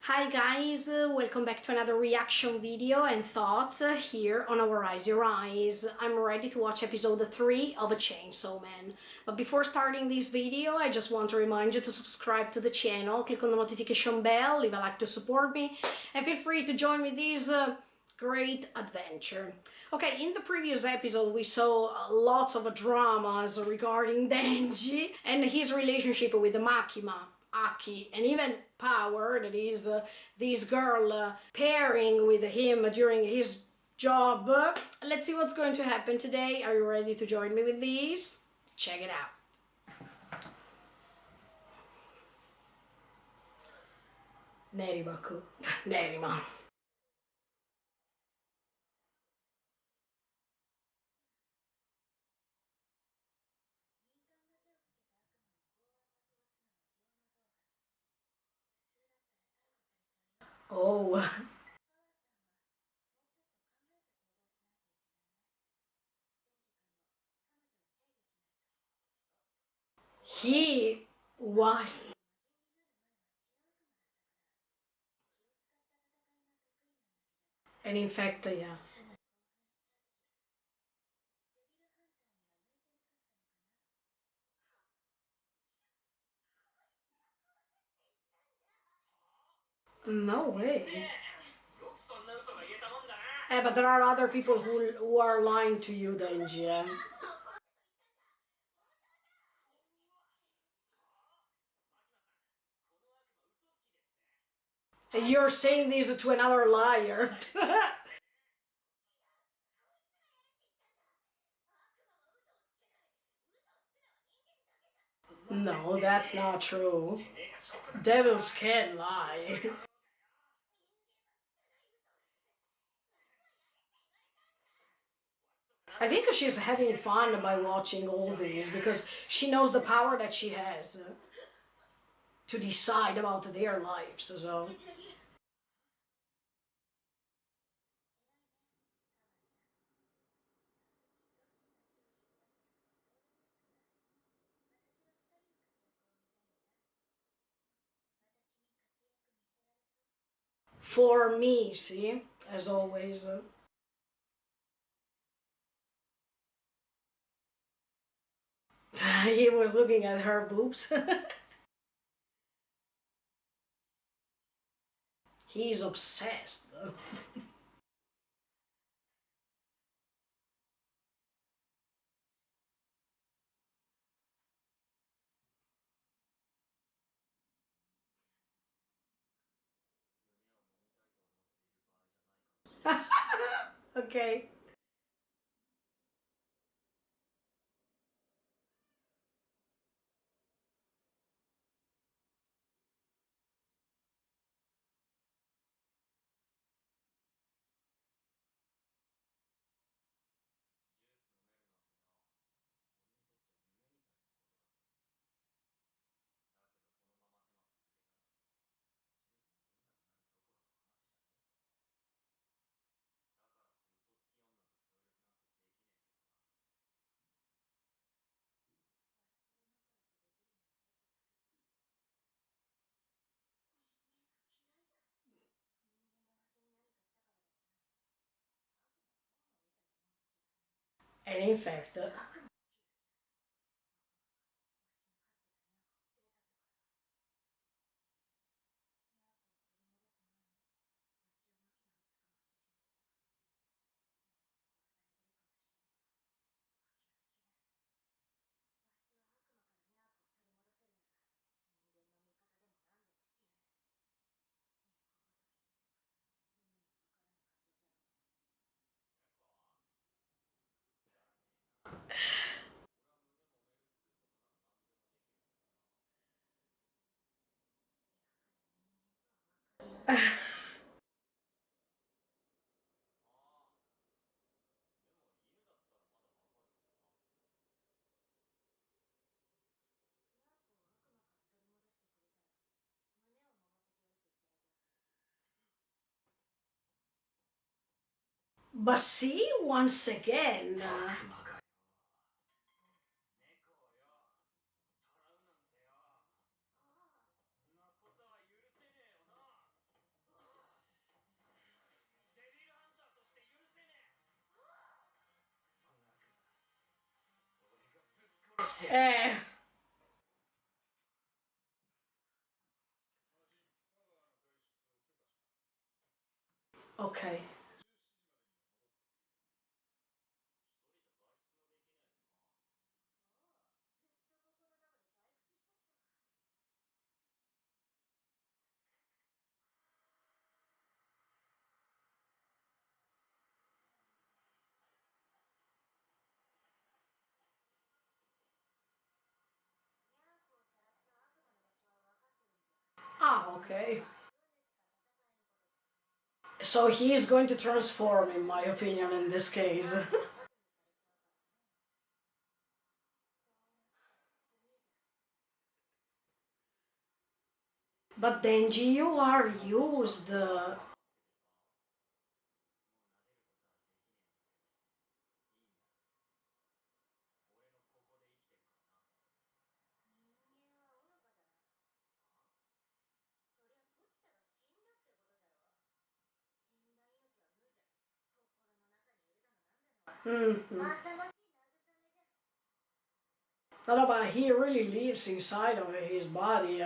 Hi guys, welcome back to another reaction video and thoughts here on our Rise Your Eyes. I'm ready to watch episode 3 of Chainsaw Man. But before starting this video, I just want to remind you to subscribe to the channel, click on the notification bell, leave a like to support me, and feel free to join me this great adventure. Okay, in the previous episode we saw lots of dramas regarding Denji and his relationship with Makima, Aki, and even Power, that is this girl pairing with him during his job. Let's see what's going to happen today. Are you ready to join me with these? Check it out. Nerimaku. Nerima. Oh. He... Why? And in fact, yeah. No way. But there are other people who are lying to you, Denji. You're saying this to another liar. No, that's not true. Devils can lie. I think she's having fun by watching all these because she knows the power that she has to decide about their lives. So, for me, see, as always, he was looking at her boobs. He's obsessed. Okay. And in fact, but see, once again, Eh. Okay. Ah, okay. So he's going to transform, in my opinion, in this case. But Denji, you are used. Mhm. No, but he really lives inside of his body.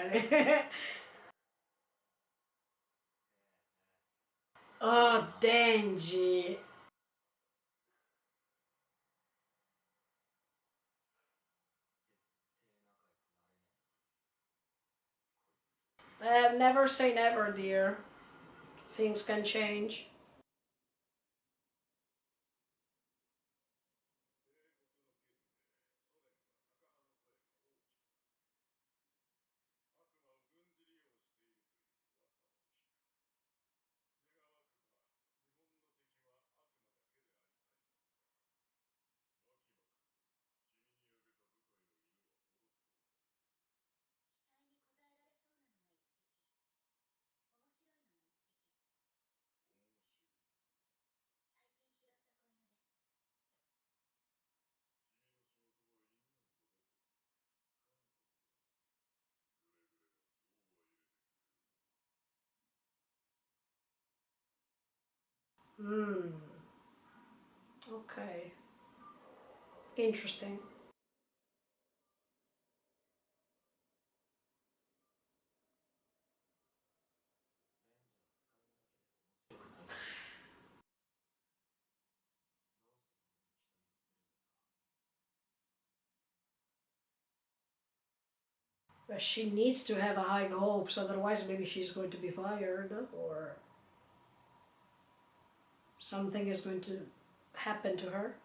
Oh, Denji. Never say never, dear. Things can change. Hmm. Okay. Interesting. But she needs to have a high hopes, otherwise maybe she's going to be fired or something is going to happen to her.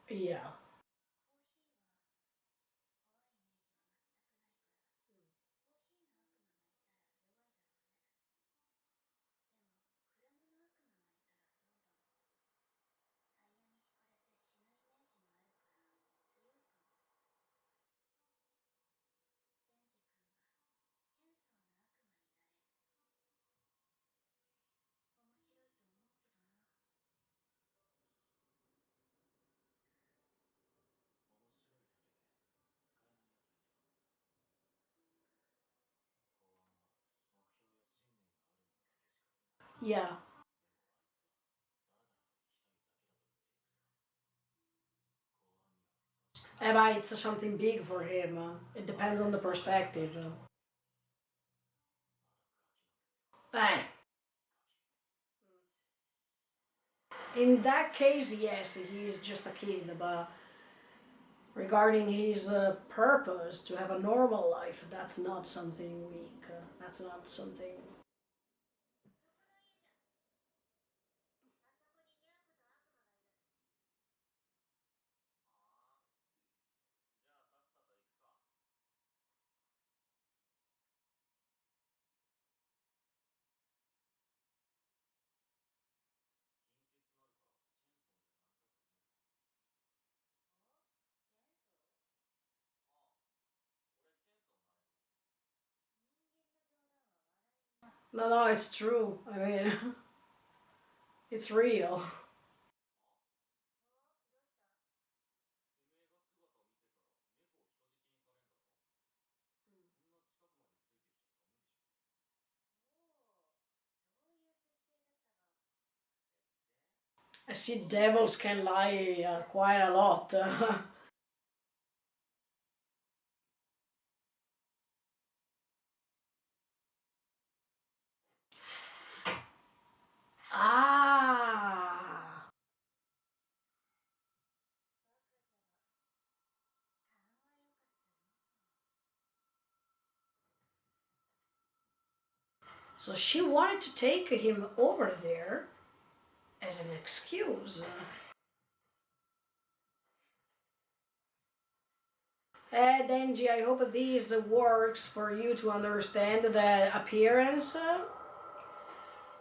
Yeah. Yeah. But it's something big for him. It depends on the perspective. Ah, in that case, yes, he is just a kid, but regarding his purpose to have a normal life, that's not something weak. That's not something. No, no, it's true. I mean, it's real. I see devils can lie quite a lot. Ah, so she wanted to take him over there as an excuse. Denji, I hope this works for you to understand that appearance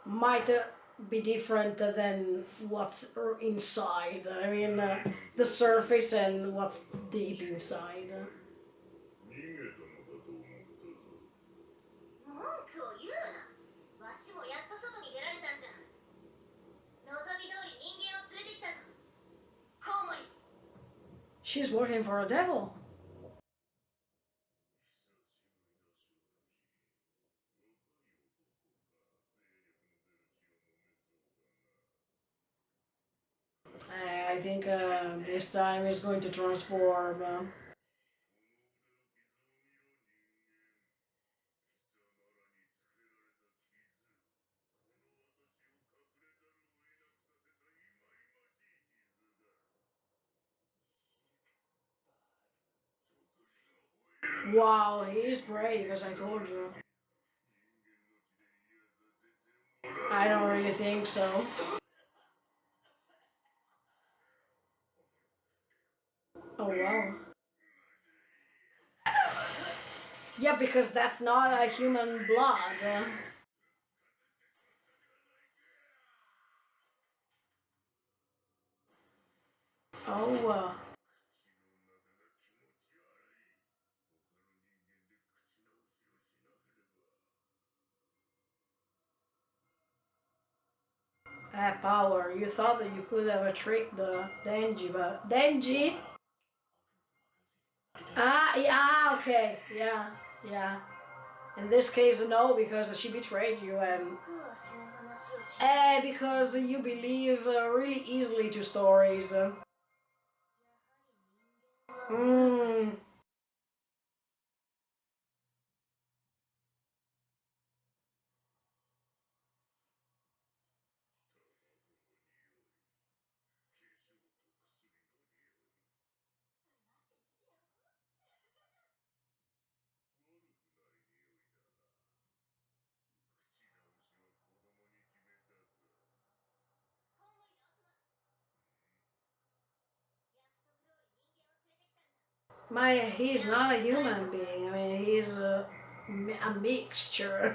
might be different than what's inside. I mean, the surface and what's deep inside. 文句を言うな。わしもやっと外に出られたんじゃ。望み通り人間を連れてきたぞ。コウモリ。She's working for a devil. I think this time is going to transform. Wow, he is brave, as I told you. I don't really think so. Oh wow. Yeah, because that's not a human blood. Oh. Power. You thought that you could have tricked the Denji, but Denji? Ah, yeah, okay, yeah, yeah. In this case, no, because she betrayed you, and because you believe really easily to stories. Mm. He's not a human being. I mean, he's a mixture.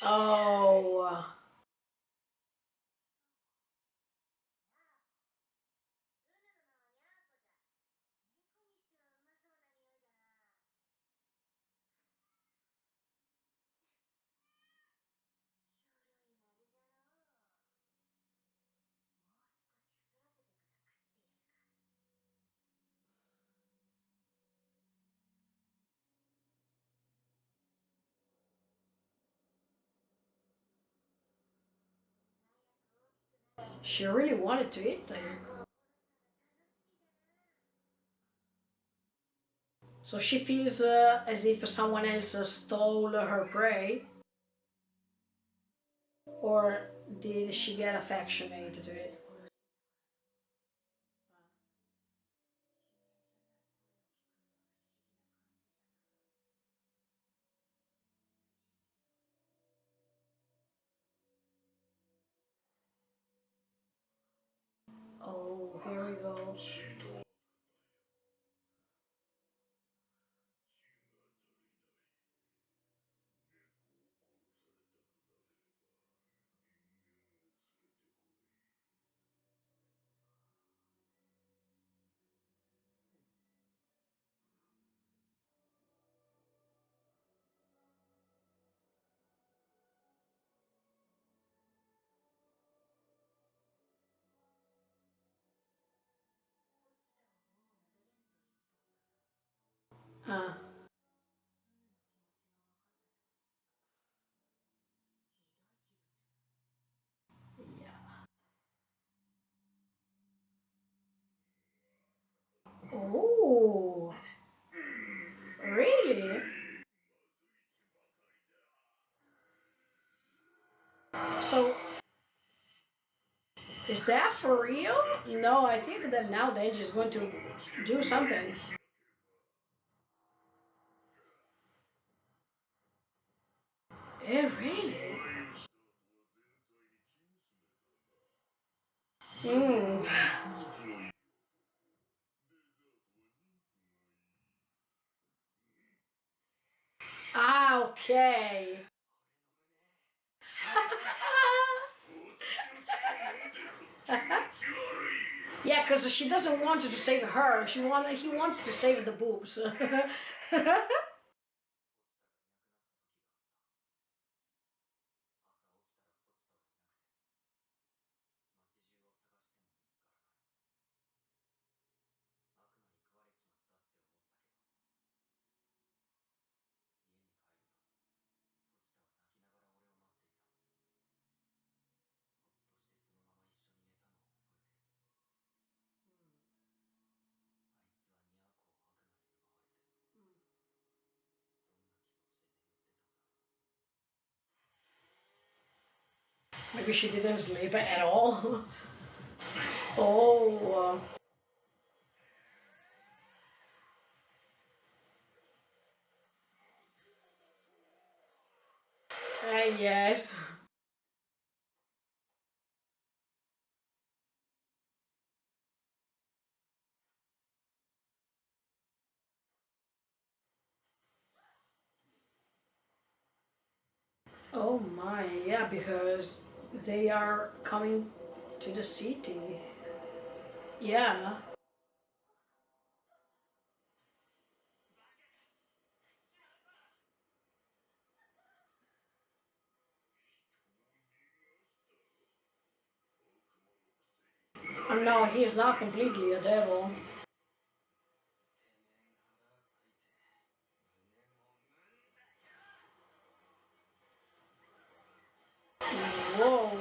Oh. She really wanted to eat them. So she feels as if someone else stole her prey, or did she get affectionate to it? Oh, here we go. So, is that for real? No, I think that now Denji is going to do something. Eh, really? Hmm. Ah, okay. Yeah, because she doesn't want to save her. He wants to save the boobs. Maybe she didn't sleep at all. Oh. Yes. Oh my, yeah, because they are coming to the city. Yeah. Oh no, he is not completely a devil. Whoa.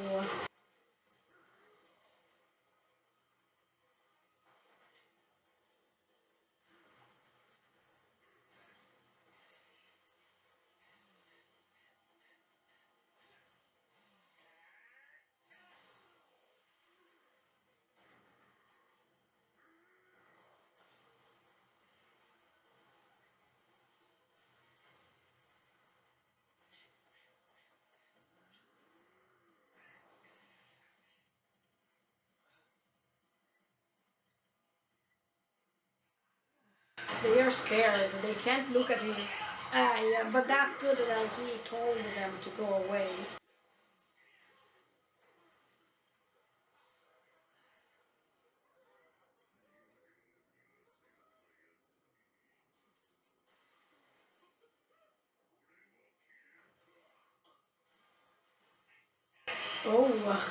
They are scared. They can't look at him. Ah, yeah, but that's good that he told them to go away. Oh.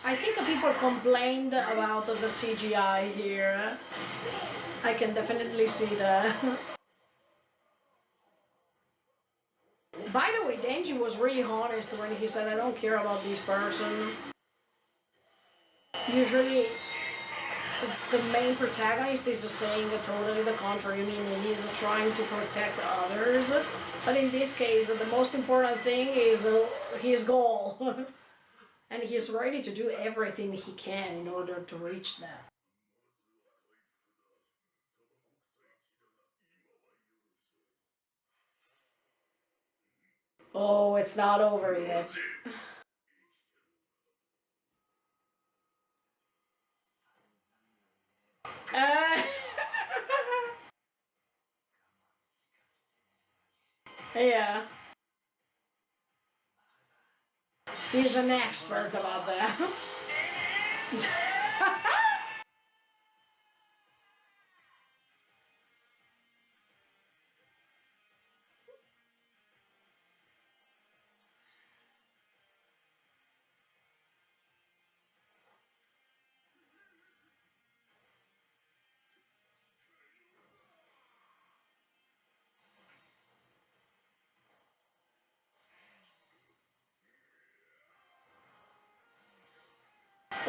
I think people complained about the CGI here. I can definitely see that. By the way, Denji was really honest when he said, I don't care about this person. Usually, the main protagonist is saying totally the contrary. I mean, he's trying to protect others. But in this case, the most important thing is his goal. And he's ready to do everything he can in order to reach that. Oh, it's not over yet. Uh, yeah, he's an expert about that.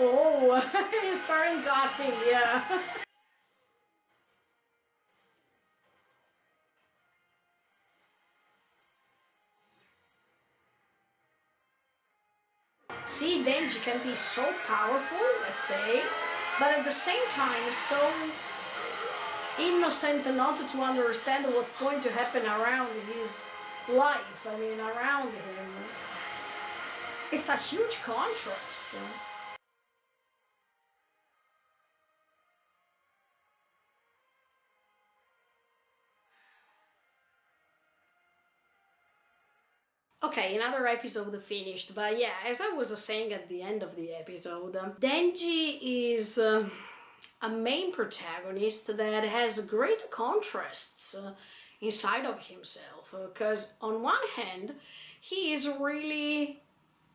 Oh, he's starting cutting, yeah. See, Denji can be so powerful, let's say, but at the same time so innocent not to understand what's going to happen around his life, I mean, around him. It's a huge contrast. Okay, another episode finished, but yeah, as I was saying at the end of the episode, Denji is a main protagonist that has great contrasts inside of himself. Because on one hand, he is really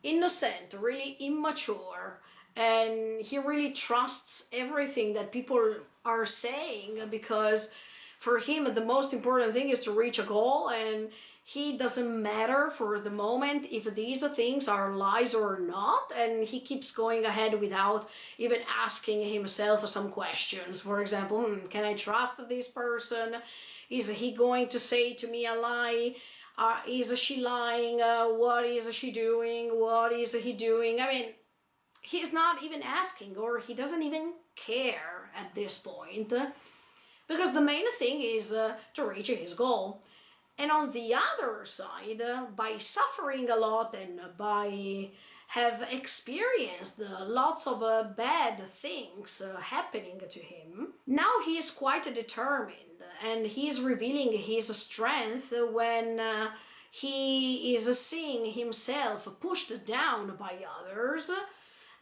innocent, really immature, and he really trusts everything that people are saying because for him the most important thing is to reach a goal, and he doesn't matter for the moment if these things are lies or not, and he keeps going ahead without even asking himself some questions. For example, can I trust this person? Is he going to say to me a lie? Is she lying? What is she doing? What is he doing? I mean, he's not even asking, or he doesn't even care at this point, because the main thing is to reach his goal. And on the other side, by suffering a lot and by have experienced lots of bad things happening to him, now he is quite determined, and he is revealing his strength when he is seeing himself pushed down by others,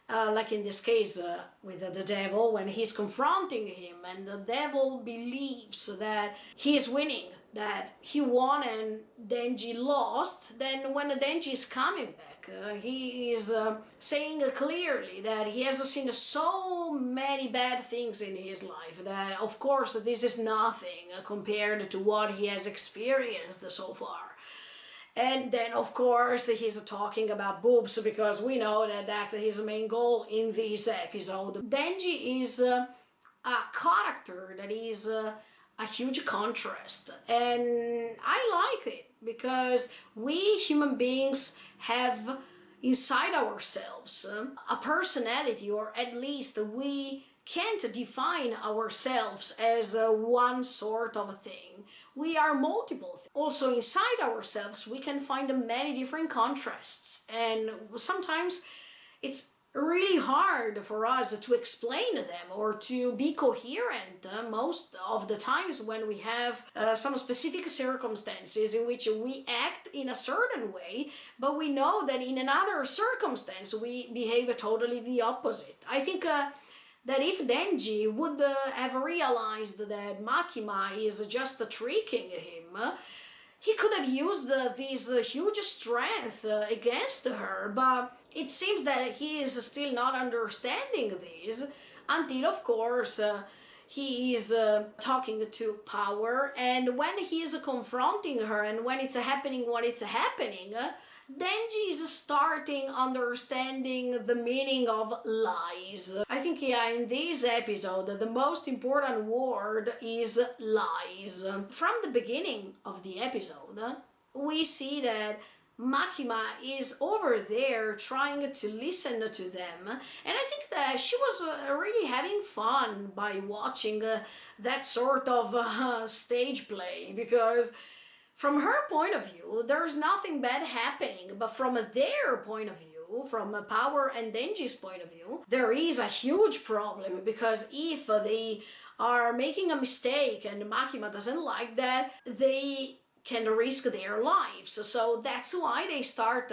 like in this case with the devil, when he's confronting him and the devil believes that he is winning, that he won and Denji lost. Then when Denji is coming back, he is saying clearly that he has seen so many bad things in his life that of course this is nothing compared to what he has experienced so far. And then, of course, he's talking about boobs because we know that that's his main goal in this episode. Denji is a character that is a huge contrast, and I like it because we human beings have inside ourselves a personality, or at least we can't define ourselves as one sort of thing. We are multiple. Also, inside ourselves, we can find many different contrasts, and sometimes it's really hard for us to explain them or to be coherent most of the times when we have some specific circumstances in which we act in a certain way, but we know that in another circumstance we behave totally the opposite. I think that if Denji would have realized that Makima is just tricking him, he could have used this huge strength against her, but it seems that he is still not understanding this until, of course, he is talking to power, and when he is confronting her and when it's happening what it's happening, Denji is starting understanding the meaning of lies. I think, yeah, in this episode, the most important word is lies. From the beginning of the episode, we see that Makima is over there trying to listen to them, and I think that she was really having fun by watching that sort of stage play, because from her point of view, there's nothing bad happening, but from their point of view, from Power and Denji's point of view, there is a huge problem, because if they are making a mistake and Makima doesn't like that, they can risk their lives. So that's why they start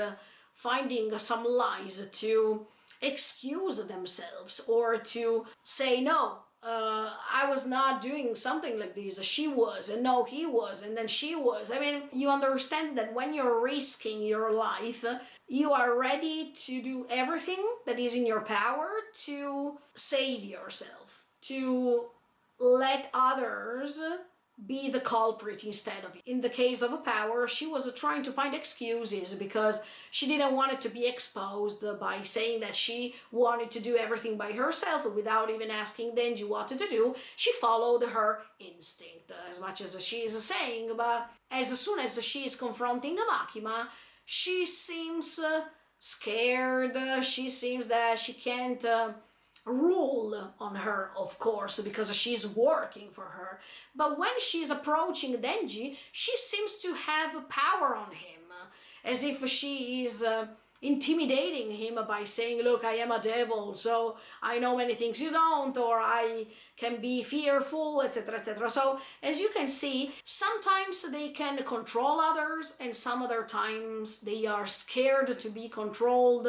finding some lies to excuse themselves or to say no. I was not doing something like this. She was, and no, he was, and then she was. I mean, you understand that when you're risking your life, you are ready to do everything that is in your power to save yourself, to let others be the culprit instead of. In the case of a power, she was trying to find excuses because she didn't want it to be exposed by saying that she wanted to do everything by herself without even asking Denji what to do. She followed her instinct, as much as she is saying, but as soon as she is confronting Makima, she seems scared. She seems that she can't rule on her, of course, because she's working for her. But when she's approaching Denji, she seems to have power on him, as if she is intimidating him by saying, look, I am a devil, so I know many things you don't, or I can be fearful, etc., etc. So as you can see, sometimes they can control others, and some other times they are scared to be controlled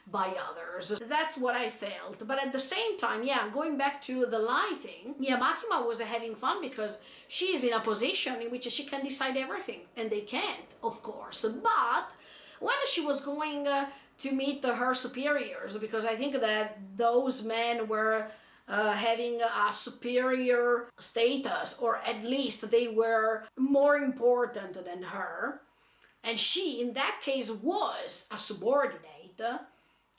by others. That's what I felt. But at the same time, yeah, going back to the lie thing, yeah, Makima was having fun because she is in a position in which she can decide everything, and they can't, of course. But when she was going to meet her superiors, because I think that those men were having a superior status, or at least they were more important than her, and she in that case was a subordinate.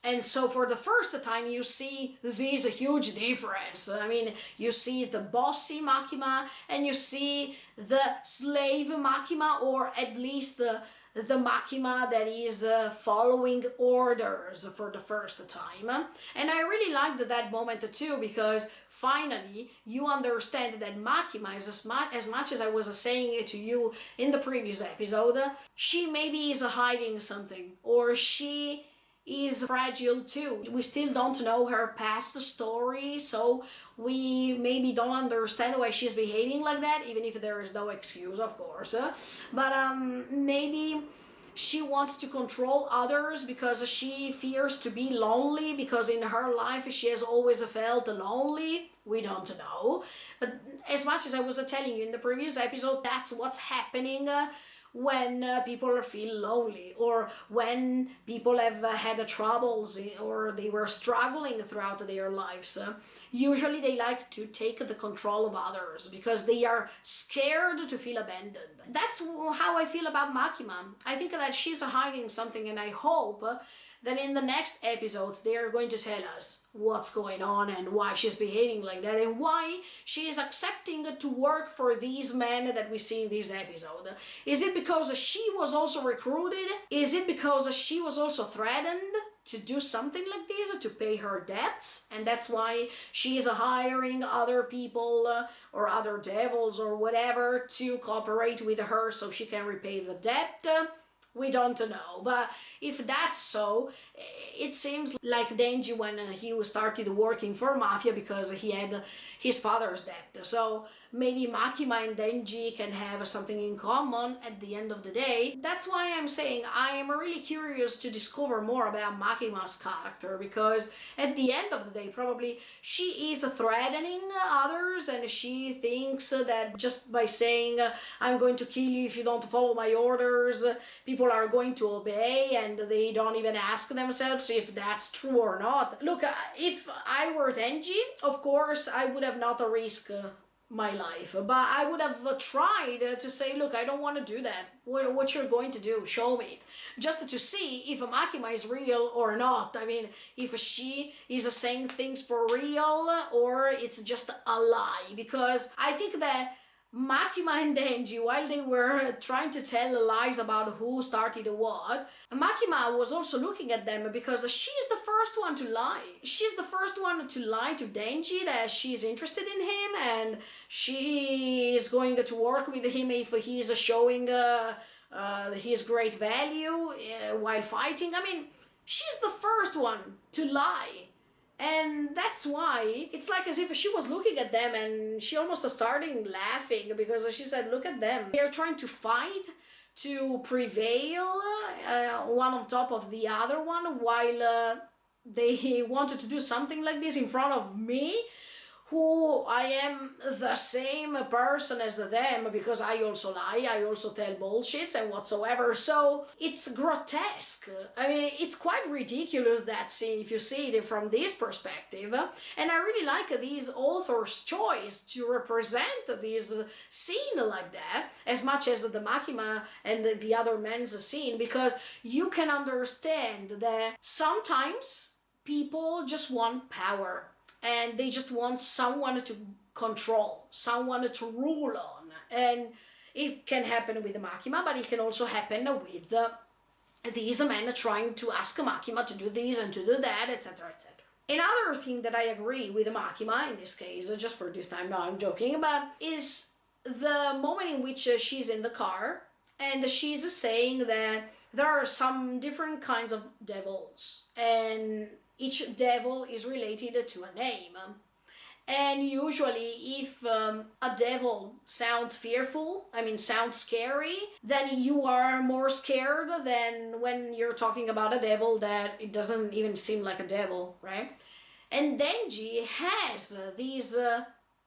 And so for the first time you see this huge difference. I mean, you see the bossy Makima and you see the slave Makima, or at least the Makima that is following orders for the first time. And I really liked that moment too, because finally you understand that Makima is as much as I was saying it to you in the previous episode, she maybe is hiding something, or she is fragile too. We still don't know her past story, so we maybe don't understand why she's behaving like that, even if there is no excuse, of course. But maybe she wants to control others because she fears to be lonely, because in her life she has always felt lonely. We don't know. But as much as I was telling you in the previous episode, that's what's happening when people feel lonely, or when people have had troubles, or they were struggling throughout their lives. Usually they like to take the control of others because they are scared to feel abandoned. That's how I feel about Makima. I think that she's hiding something, and I hope that in the next episodes they are going to tell us what's going on and why she's behaving like that, and why she is accepting to work for these men that we see in this episode. Is it because she was also recruited? Is it because she was also threatened to do something like this, to pay her debts, and that's why she is hiring other people or other devils or whatever to cooperate with her so she can repay the debt? We don't know, but if that's so, it seems like Denji when he started working for Mafia because he had his father's debt. So maybe Makima and Denji can have something in common at the end of the day. That's why I'm saying I am really curious to discover more about Makima's character, because at the end of the day probably she is threatening others, and she thinks that just by saying I'm going to kill you if you don't follow my orders, people are going to obey, and they don't even ask themselves if that's true or not. Look, if I were Denji, of course I would have not risked my life, but I would have tried to say, look, I don't want to do that. What you're going to do, show me, just to see if Makima is real or not. I mean, if she is saying things for real or it's just a lie, because I think that Makima and Denji, while they were trying to tell lies about who started what, Makima was also looking at them because she's the first one to lie. She's the first one to lie to Denji that she's interested in him, and she is going to work with him if he's showing his great value while fighting. I mean, she's the first one to lie. And that's why it's like as if she was looking at them and she almost started laughing, because she said, look at them. They're trying to fight to prevail, one on top of the other one, while they wanted to do something like this in front of me, who I am the same person as them because I also lie, I also tell bullshits and whatsoever. So it's grotesque. I mean, it's quite ridiculous, that scene, if you see it from this perspective. And I really like these authors' choice to represent this scene like that, as much as the Makima and the other men's scene, because you can understand that sometimes people just want power and they just want someone to control, someone to rule on. And it can happen with the Makima, but it can also happen with these men trying to ask Makima to do this and to do that, etc., etc. Another thing that I agree with Makima in this case, just for this time, no, I'm joking, but is the moment in which she's in the car and she's saying that there are some different kinds of devils, and each devil is related to a name. And usually, if a devil sounds fearful, I mean, sounds scary, then you are more scared than when you're talking about a devil that it doesn't even seem like a devil, right? And Denji has these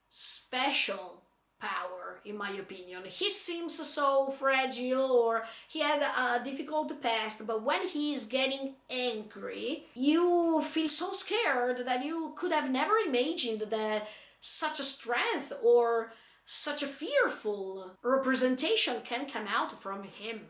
special power, in my opinion. He seems so fragile, or he had a difficult past, but when he's getting angry, you feel so scared that you could have never imagined that such a strength or such a fearful representation can come out from him.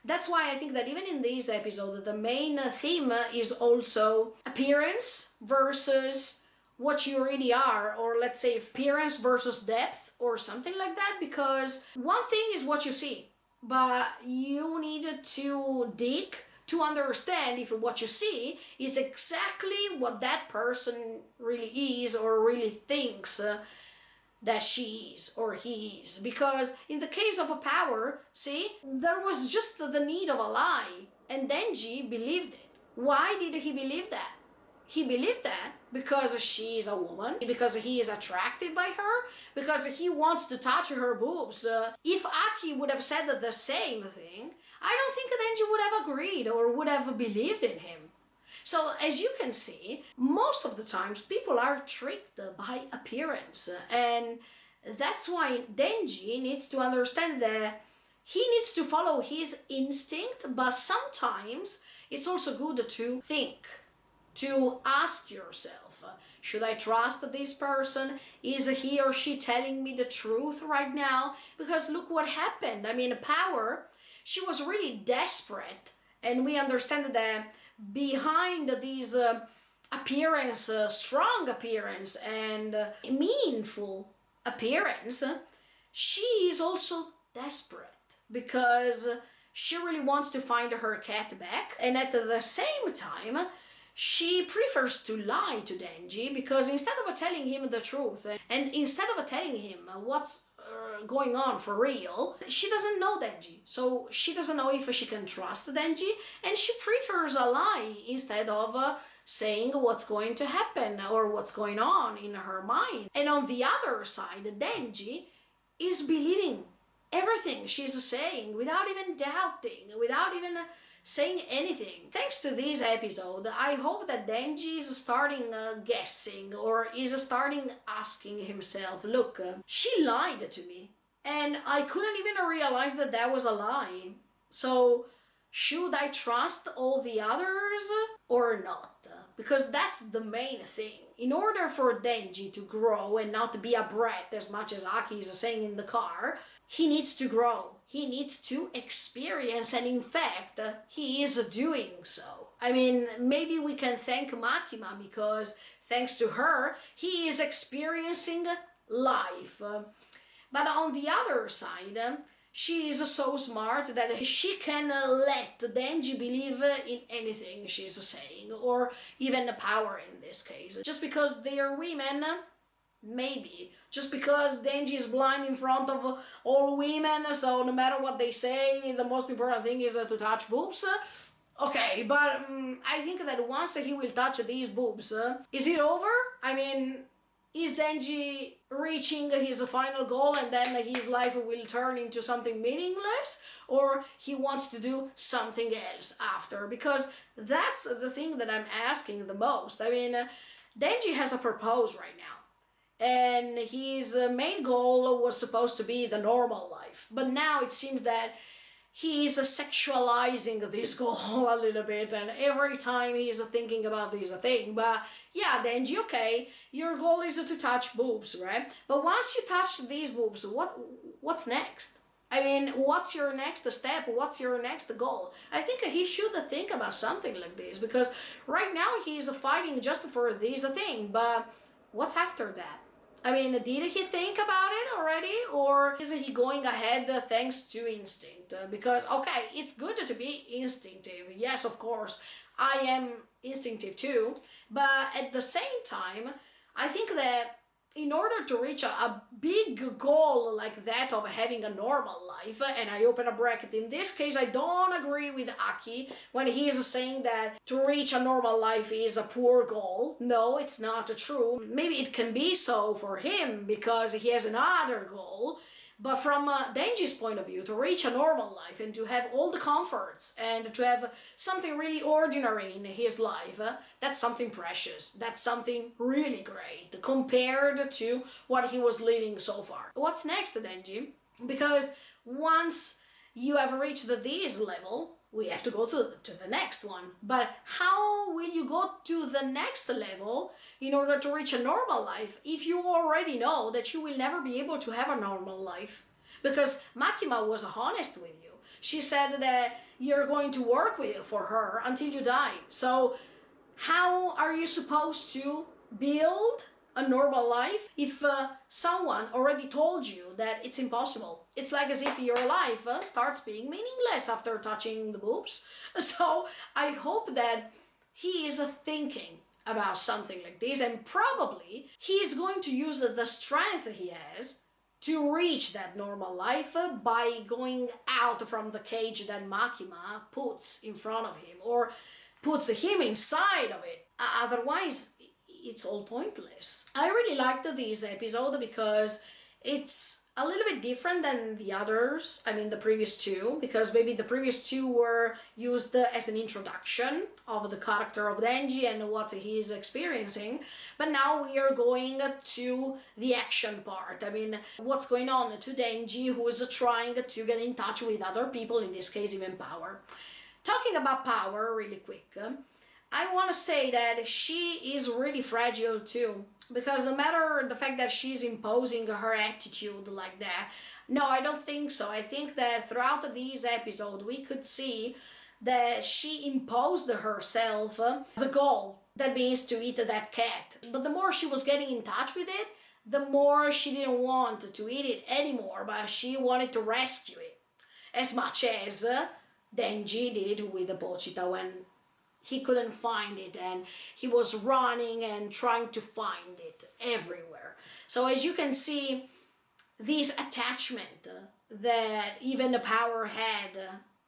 That's why I think that even in this episode, the main theme is also appearance versus what you really are, or let's say appearance versus depth or something like that, because one thing is what you see, but you need to dig to understand if what you see is exactly what that person really is or really thinks that she is or he is. Because in the case of a power, see, there was just the need of a lie, and Denji believed it. Why did he believe that? He believed that because she is a woman, because he is attracted by her, because he wants to touch her boobs. If Aki would have said the same thing, I don't think Denji would have agreed or would have believed in him. So as you can see, most of the times people are tricked by appearance, and that's why Denji needs to understand that he needs to follow his instinct, but sometimes it's also good to think, to ask yourself, should I trust this person? Is he or she telling me the truth right now? Because look what happened. I mean, Power, she was really desperate, and we understand that behind these appearance, strong appearance and meaningful appearance, she is also desperate because she really wants to find her cat back, and at the same time she prefers to lie to Denji, because instead of telling him the truth and instead of telling him what's going on for real, she doesn't know Denji, so she doesn't know if she can trust Denji, and she prefers a lie instead of saying what's going to happen or what's going on in her mind. And on the other side, Denji is believing everything she's saying without even doubting, without even saying anything. Thanks to this episode, I hope that Denji is starting guessing, or is starting asking himself, look, she lied to me and I couldn't even realize that that was a lie. So should I trust all the others or not? Because that's the main thing. In order for Denji to grow and not to be a brat, as much as Aki is saying in the car, he needs to grow. He needs to experience, and in fact, he is doing so. I mean, maybe we can thank Makima, because thanks to her, he is experiencing life. But on the other side, she is so smart that she can let Denji believe in anything she's saying, or even the Power in this case. Just because they are women, maybe. Just because Denji is blind in front of all women, so no matter what they say, the most important thing is to touch boobs. Okay, but I think that once he will touch these boobs, is it over? I mean, is Denji reaching his final goal and then his life will turn into something meaningless? Or he wants to do something else after? Because that's the thing that I'm asking the most. I mean, Denji has a purpose right now. and his main goal was supposed to be the normal life. But now it seems that he's sexualizing this goal a little bit, and every time he's thinking about this thing. But yeah, Denji, okay, your goal is to touch boobs, right? But once you touch these boobs, what's next? I mean, what's your next step? What's your next goal? I think he should think about something like this, because right now he's fighting just for this thing, but what's after that? I mean, did he think about it already, or is he going ahead thanks to instinct? Because, okay, it's good to be instinctive. Yes, of course, I am instinctive too. But at the same time, I think that in order to reach a big goal like that of having a normal life, and I open a bracket, in this case I don't agree with Aki when he is saying that to reach a normal life is a poor goal. No, it's not true. Maybe it can be so for him because he has another goal. But from Denji's point of view, to reach a normal life and to have all the comforts and to have something really ordinary in his life, that's something precious. That's something really great compared to what he was living so far. What's next, Denji? Because once you have reached this level, we have to go to the next one. But how will you go to the next level in order to reach a normal life if you already know that you will never be able to have a normal life? Because Makima was honest with you. She said that you're going to work for her until you die. So how are you supposed to build a normal life if someone already told you that it's impossible? It's like as if your life starts being meaningless after touching the boobs. So I hope that he is thinking about something like this, and probably he is going to use the strength he has to reach that normal life by going out from the cage that Makima puts in front of him, or puts him inside of it. Otherwise, it's all pointless. I really liked this episode because it's a little bit different than the others, I mean the previous two, because maybe the previous two were used as an introduction of the character of Denji and what he is experiencing, but now we are going to the action part. I mean, what's going on to Denji, who is trying to get in touch with other people, in this case even Power. Talking about Power really quick, I want to say that she is really fragile too, because no matter the fact that she's imposing her attitude like that, no, I don't think so. I think that throughout this episode we could see that she imposed herself the goal, that means to eat that cat. But the more she was getting in touch with it, the more she didn't want to eat it anymore, but she wanted to rescue it. As much as Denji did it with Pochita when he couldn't find it and he was running and trying to find it everywhere. So as you can see, this attachment that even the Power had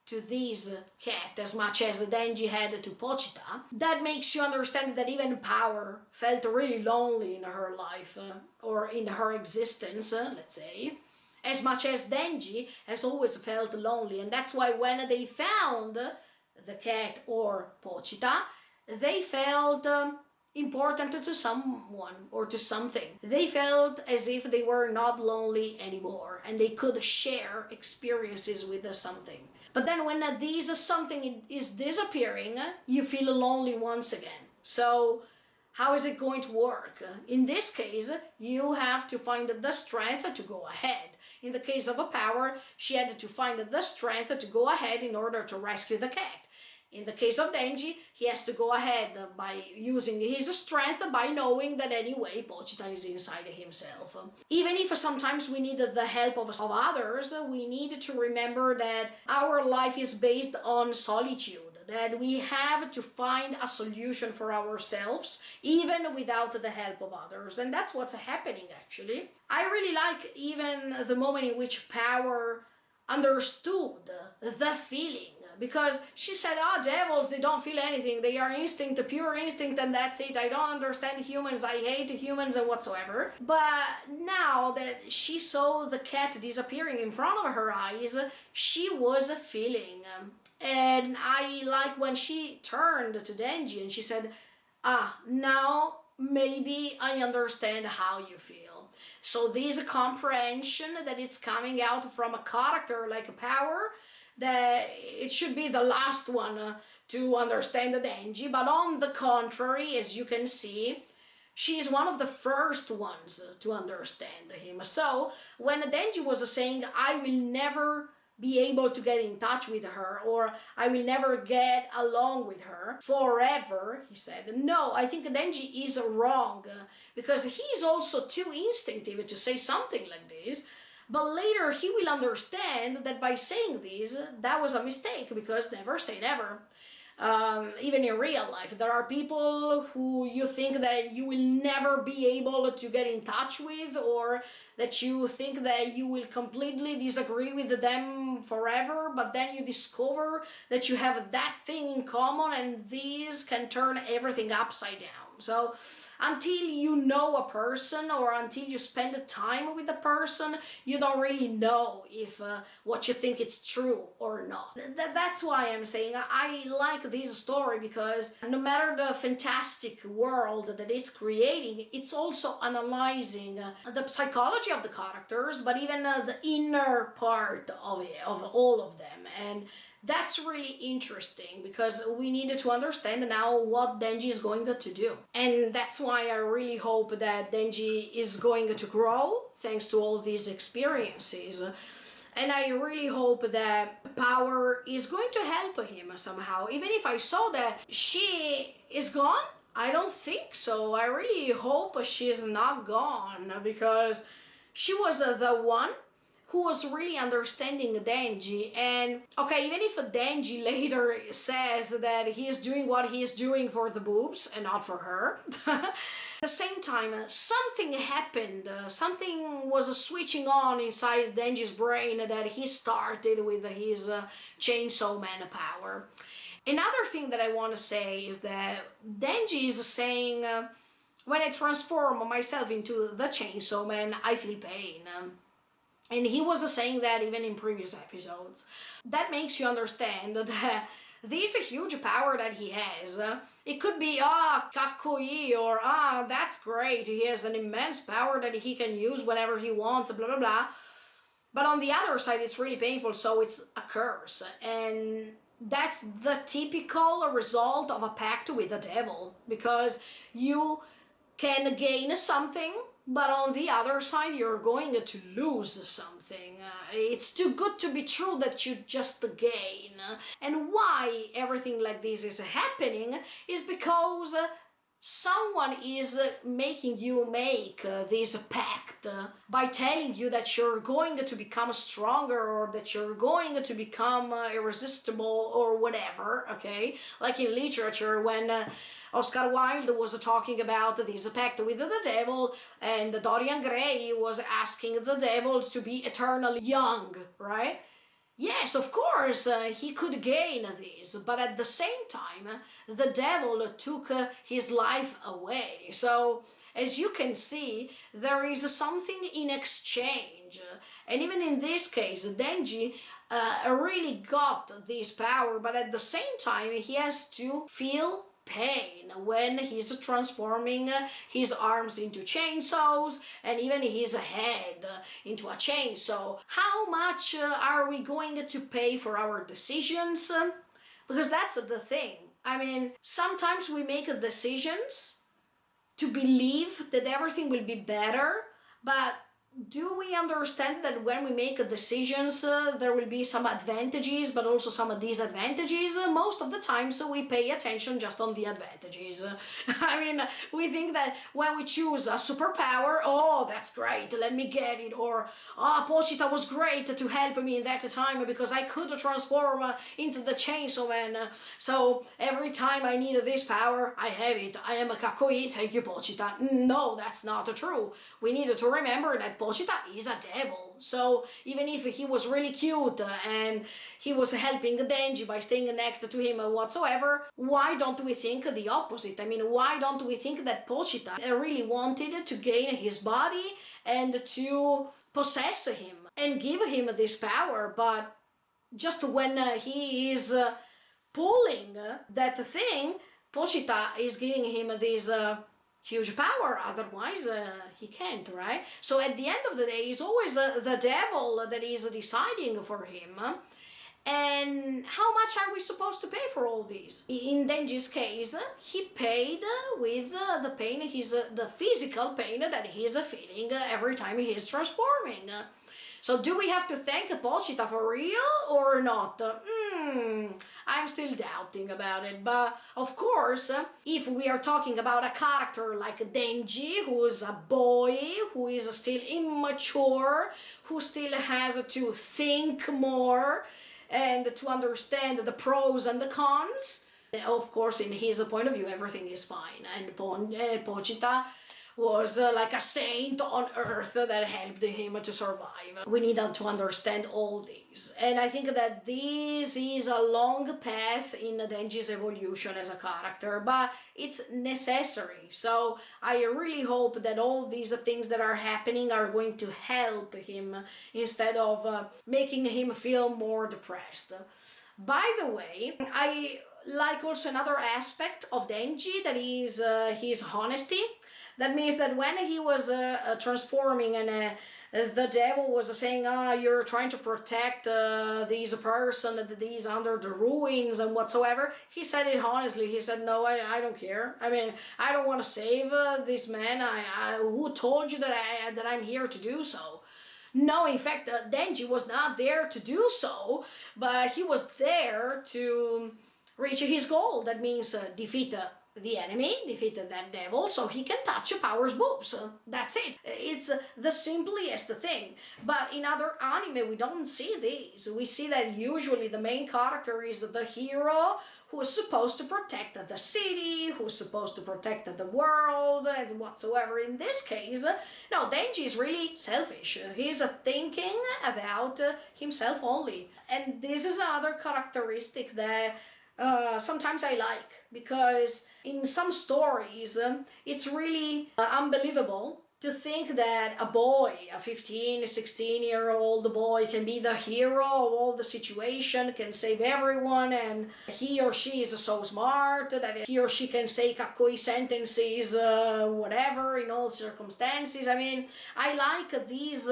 to this cat as much as Denji had to Pochita, that makes you understand that even Power felt really lonely in her life, or in her existence, let's say, as much as Denji has always felt lonely. And that's why when they found the cat or Pochita, they felt important to someone or to something. They felt as if they were not lonely anymore and they could share experiences with something. But then when this something is disappearing, you feel lonely once again. So how is it going to work? In this case, you have to find the strength to go ahead. In the case of a Power, she had to find the strength to go ahead in order to rescue the cat. In the case of Denji, he has to go ahead by using his strength, by knowing that anyway Pochita is inside himself. Even if sometimes we need the help of others, we need to remember that our life is based on solitude, that we have to find a solution for ourselves, even without the help of others. And that's what's happening, actually. I really like even the moment in which Power understood the feeling, because she said, devils, they don't feel anything, they are instinct, pure instinct, and that's it. I don't understand humans, I hate humans and whatsoever. But now that she saw the cat disappearing in front of her eyes, she was feeling. And I like when she turned to Denji and she said, now maybe I understand how you feel. So this comprehension that it's coming out from a character like a Power, that it should be the last one to understand Denji, but on the contrary, as you can see, she is one of the first ones to understand him. So when Denji was saying, I will never be able to get in touch with her, or I will never get along with her forever, he said, no, I think Denji is wrong, because he's also too instinctive to say something like this. But later he will understand that by saying this, that was a mistake, because never say never. Even in real life, there are people who you think that you will never be able to get in touch with, or that you think that you will completely disagree with them forever, but then you discover that you have that thing in common, and this can turn everything upside down. So until you know a person, or until you spend time with a person, you don't really know if what you think is true or not. That's why I'm saying I like this story, because no matter the fantastic world that it's creating, it's also analyzing the psychology of the characters, but even the inner part of it, of all of them. And that's really interesting, because we needed to understand now what Denji is going to do. And that's why I really hope that Denji is going to grow thanks to all these experiences. And I really hope that Power is going to help him somehow. Even if I saw that she is gone, I don't think so. I really hope she's not gone, because she was the one who was really understanding Denji. And okay, even if Denji later says that he is doing what he is doing for the boobs and not for her, at the same time, something happened, something was switching on inside Denji's brain, that he started with his Chainsaw Man power. Another thing that I want to say is that Denji is saying, when I transform myself into the Chainsaw Man, I feel pain. And he was saying that even in previous episodes. That makes you understand that this huge power that he has, it could be, kakkoi, or that's great, he has an immense power that he can use whenever he wants, blah, blah, blah. But on the other side, it's really painful, so it's a curse. And that's the typical result of a pact with the devil, because you can gain something, but on the other side, you're going to lose something. It's too good to be true that you just gain. And why everything like this is happening is because someone is making you make this pact by telling you that you're going to become stronger, or that you're going to become irresistible, or whatever, okay? Like in literature, when Oscar Wilde was talking about this pact with the devil, and Dorian Gray was asking the devil to be eternally young, right? Yes, of course, he could gain this, but at the same time, the devil took his life away. So, as you can see, there is something in exchange. And even in this case, Denji really got this power, but at the same time, he has to feel pain when he's transforming his arms into chainsaws, and even his head into a chainsaw. How much are we going to pay for our decisions? Because that's the thing. I mean, sometimes we make decisions to believe that everything will be better, but do we understand that when we make decisions, there will be some advantages, but also some disadvantages? Most of the time, so we pay attention just on the advantages. I mean, we think that when we choose a superpower, oh, that's great, let me get it. Or, Pochita was great to help me in that time because I could transform into the Chainsaw Man. So every time I need this power, I have it. I am a kakkoi, thank you, Pochita. No, that's not true. We need to remember that Pochita is a devil. So even if he was really cute and he was helping Denji by staying next to him whatsoever, why don't we think the opposite? I mean, why don't we think that Pochita really wanted to gain his body and to possess him and give him this power, but just when he is pulling that thing, Pochita is giving him this huge power, otherwise he can't, right? So at the end of the day, it's always the devil that is deciding for him. And how much are we supposed to pay for all these? In Denji's case, he paid with the pain, the physical pain that he's feeling every time he's transforming. So do we have to thank Pochita for real or not? I'm still doubting about it. But of course, if we are talking about a character like Denji, who is a boy, who is still immature, who still has to think more and to understand the pros and the cons, of course, in his point of view, everything is fine. And Pochita was like a saint on earth that helped him to survive. We need to understand all these. And I think that this is a long path in Denji's evolution as a character, but it's necessary. So I really hope that all these things that are happening are going to help him instead of making him feel more depressed. By the way, I like also another aspect of Denji, that is his honesty. That means that when he was transforming and the devil was saying, you're trying to protect this person that is under the ruins and whatsoever, he said it honestly. He said, no, I don't care. I mean, I don't want to save this man. Who told you that I'm here to do so? No, in fact, Denji was not there to do so, but he was there to reach his goal. That means defeat the enemy, defeated that devil, so he can touch Power's boobs. That's it. It's the simplest thing. But in other anime, we don't see this. We see that usually the main character is the hero who is supposed to protect the city, who's supposed to protect the world, and whatsoever. In this case, no, Denji is really selfish. He's thinking about himself only. And this is another characteristic that sometimes I like, because in some stories it's really unbelievable to think that a boy, a 15, 16-year-old boy, can be the hero of all the situation, can save everyone, and he or she is so smart that he or she can say kakoi sentences, whatever, in all circumstances. I mean, I like this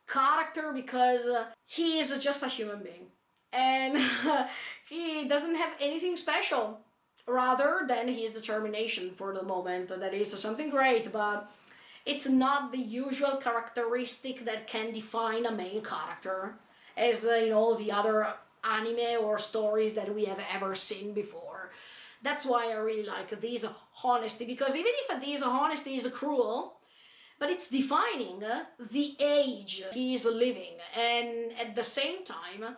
character because he is just a human being. And he doesn't have anything special, rather than his determination for the moment. That is something great, but it's not the usual characteristic that can define a main character, as the other anime or stories that we have ever seen before. That's why I really like this honesty, because even if this honesty is cruel, but it's defining the age he is living, and at the same time,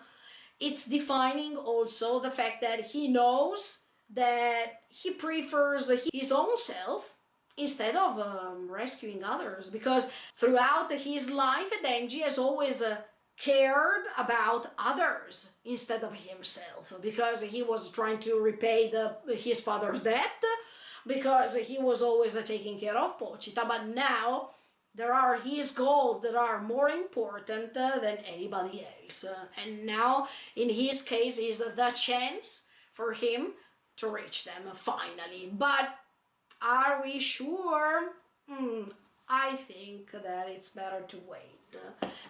it's defining also the fact that he knows that he prefers his own self instead of rescuing others. Because throughout his life, Denji has always cared about others instead of himself, because he was trying to repay his father's debt, because he was always taking care of Pochita. But now there are his goals that are more important than anybody else. And now, in his case, is the chance for him to reach them finally. But are we sure? I think that it's better to wait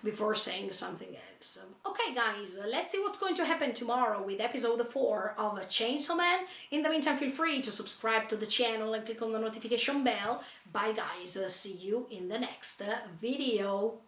before saying something else. Okay guys, let's see what's going to happen tomorrow with episode 4 of Chainsaw Man. In the meantime, feel free to subscribe to the channel and click on the notification bell. Bye guys, see you in the next video.